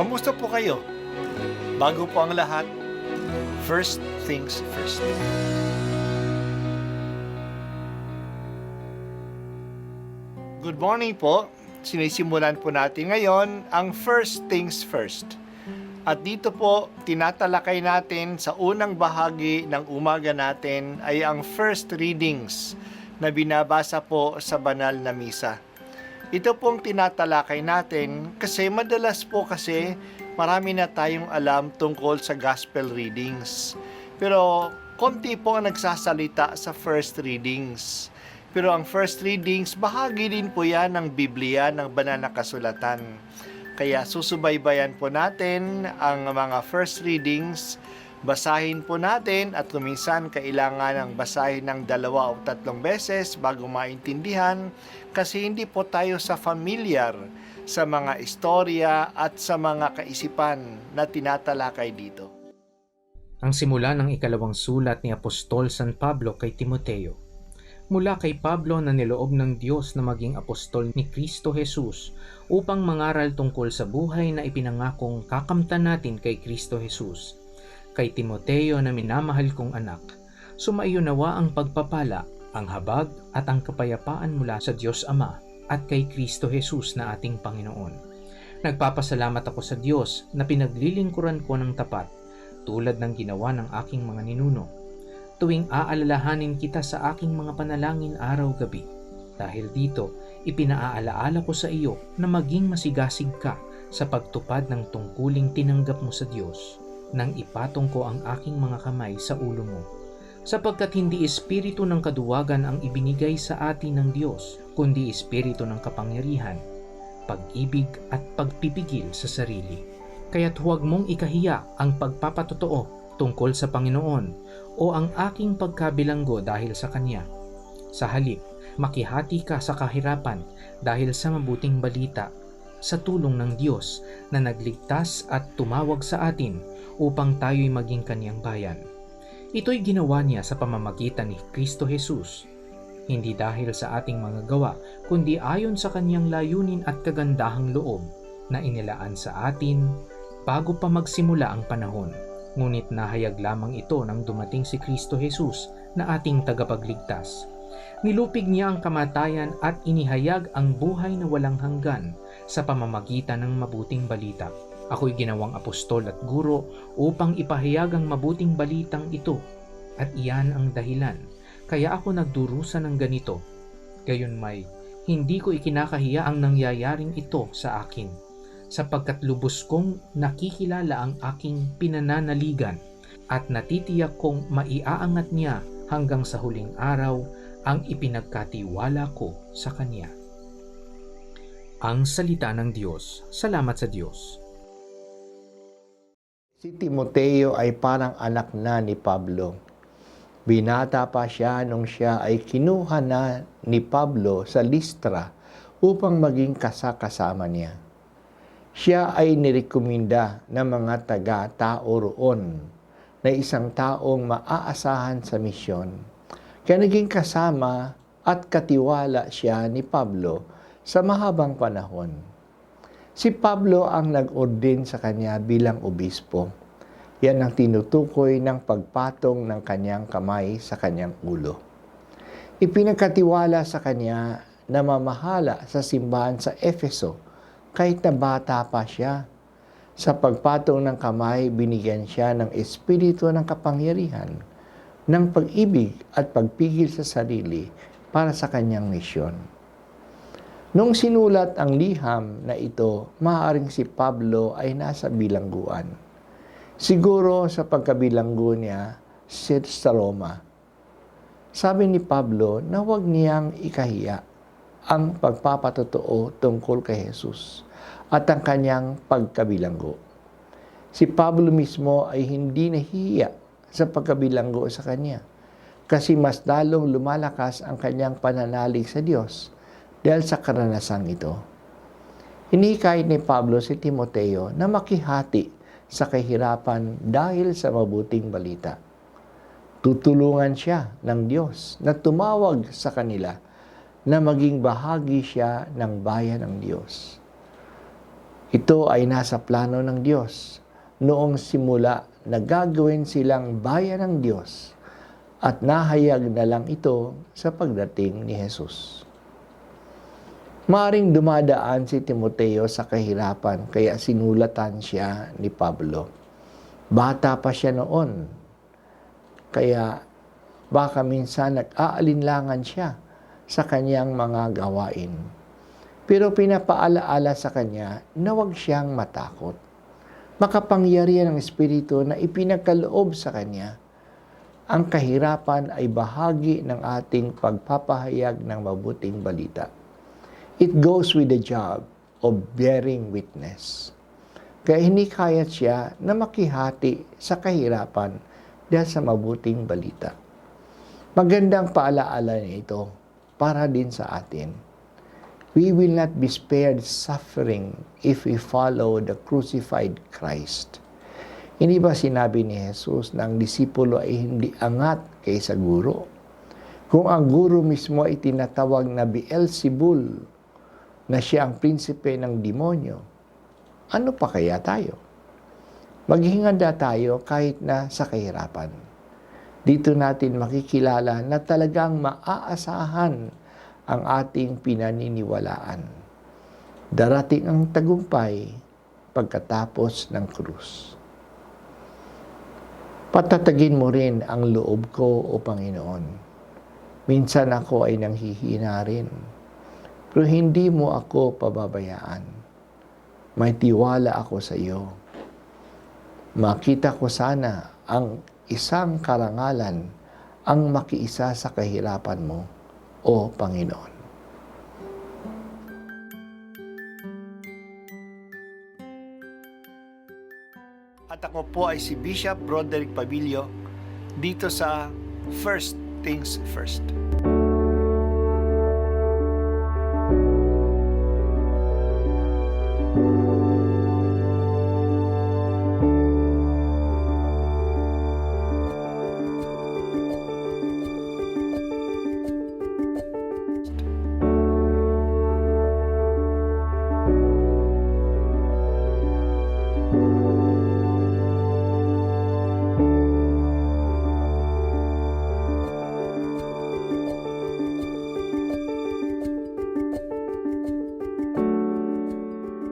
Kamusta po kayo? Bago po ang lahat, first things first. Good morning po. Sinisimulan po natin ngayon ang first things first. At dito po, tinatalakay natin sa unang bahagi ng umaga natin ay ang first readings na binabasa po sa banal na misa. Ito pong tinatalakay natin kasi madalas po kasi marami na tayong alam tungkol sa gospel readings. Pero konti po ang nagsasalita sa first readings. Pero ang first readings, bahagi din po yan ng Biblia, ng banal na kasulatan. Kaya susubaybayan po natin ang mga first readings, basahin po natin at kuminsan kailangan ng basahin ng 2 o 3 beses bago maintindihan kasi hindi po tayo familiar sa mga istorya at sa mga kaisipan na tinatalakay dito. Ang simula ng ikalawang sulat ni Apostol San Pablo kay Timoteo. Mula kay Pablo na niloob ng Diyos na maging apostol ni Kristo Jesus upang mangaral tungkol sa buhay na ipinangakong kakamtan natin kay Kristo Jesus. Kay Timoteo na minamahal kong anak, sumaiyo nawa ang pagpapala, ang habag at ang kapayapaan mula sa Diyos Ama at kay Kristo Jesus na ating Panginoon. Nagpapasalamat ako sa Diyos na pinaglilingkuran ko ng tapat tulad ng ginawa ng aking mga ninuno. Tuwing aalalahanin kita sa aking mga panalangin araw-gabi. Dahil dito, ipinaaalaala ko sa iyo na maging masigasig ka sa pagtupad ng tungkuling tinanggap mo sa Diyos nang ipatong ko ang aking mga kamay sa ulo mo. Sapagkat hindi espiritu ng kaduwagan ang ibinigay sa atin ng Diyos, kundi espiritu ng kapangyarihan, pag-ibig at pagpipigil sa sarili. Kaya't huwag mong ikahiya ang pagpapatotoo tungkol sa Panginoon o ang aking pagkabilanggo dahil sa Kanya. Sa halip, makihati ka sa kahirapan dahil sa mabuting balita sa tulong ng Diyos na nagligtas at tumawag sa atin upang tayo'y maging Kanyang bayan. Ito'y ginawa Niya sa pamamagitan ni Kristo Jesus, hindi dahil sa ating mga gawa, kundi ayon sa Kanyang layunin at kagandahang loob na inilaan sa atin bago pa magsimula ang panahon. Ngunit nahayag lamang ito nang dumating si Kristo Jesus na ating tagapagligtas. Nilupig Niya ang kamatayan at inihayag ang buhay na walang hanggan sa pamamagitan ng mabuting balita. Ako'y ginawang apostol at guro upang ipahayag ang mabuting balitang ito at iyan ang dahilan kaya ako nagdurusa ng ganito. Gayunmay, hindi ko ikinakahiya ang nangyayaring ito sa akin, sapagkat lubos kong nakikilala ang aking pinananaligan at natitiyak kong maiaangat Niya hanggang sa huling araw ang ipinagkatiwala ko sa Kanya. Ang salita ng Diyos. Salamat sa Diyos. Si Timoteo ay parang anak na ni Pablo. Binata pa siya nung siya ay kinuha na ni Pablo sa Listra upang maging kasama niya. Siya ay nirekomenda ng mga taga-tao roon na isang taong maaasahan sa misyon. Kaya naging kasama at katiwala siya ni Pablo sa mahabang panahon. Si Pablo ang nag-ordain sa kanya bilang obispo. Yan ang tinutukoy ng pagpatong ng kanyang kamay sa kanyang ulo. Ipinagkatiwala sa kanya na mamahala sa simbahan sa Efeso kahit na bata pa siya. Sa pagpatong ng kamay, binigyan siya ng espiritu ng kapangyarihan, ng pag-ibig at pagpigil sa sarili para sa kanyang misyon. Nung sinulat ang liham na ito, maaaring si Pablo ay nasa bilangguan. Siguro sa pagkabilanggo niya sa Roma. Sabi ni Pablo na huwag niyang ikahiya ang pagpapatotoo tungkol kay Jesus at ang kanyang pagkabilanggo. Si Pablo mismo ay hindi nahihiya sa pagkabilanggo sa kanya kasi mas lalong lumalakas ang kanyang pananalig sa Diyos dahil sa karanasang ito. Hinikayat ni Pablo si Timoteo na makihati sa kahirapan dahil sa mabuting balita. Tutulungan siya ng Diyos na tumawag sa kanila na maging bahagi siya ng bayan ng Diyos. Ito ay nasa plano ng Diyos noong simula na gagawin silang bayan ng Diyos at nahayag na lang ito sa pagdating ni Jesus. Maaring dumadaan si Timoteo sa kahirapan kaya sinulatan siya ni Pablo. Bata pa siya noon, kaya baka minsan nag-aalinlangan siya sa kanyang mga gawain. Pero pinapaalaala sa kanya na huwag siyang matakot. Makapangyarihan ng Espiritu na ipinagkaloob sa kanya. Ang kahirapan ay bahagi ng ating pagpapahayag ng mabuting balita. It goes with the job of bearing witness. Kaya hindi kaya siya na makihati sa kahirapan dahil sa mabuting balita. Magandang paalaala niya ito para din sa atin. We will not be spared suffering if we follow the crucified Christ. Hindi ba sinabi ni Jesus na ang disipulo ay hindi angat kaysa guro? Kung ang guro mismo ay tinatawag na Beelzebul, na siya ang prinsipe ng demonyo, ano pa kaya tayo? Maghihinganda tayo kahit na sa kahirapan. Dito natin makikilala na talagang maaasahan ang ating pinaniniwalaan. Darating ang tagumpay pagkatapos ng krus. Patatagin mo rin ang loob ko, O Panginoon. Minsan ako ay nanghihina rin, pero hindi mo ako pababayaan. May tiwala ako sa iyo. Makita ko sana ang isang karangalan ang makiisa sa kahirapan mo, O Panginoon. At ako po ay si Bishop Broderick Pabilio dito sa First Things First.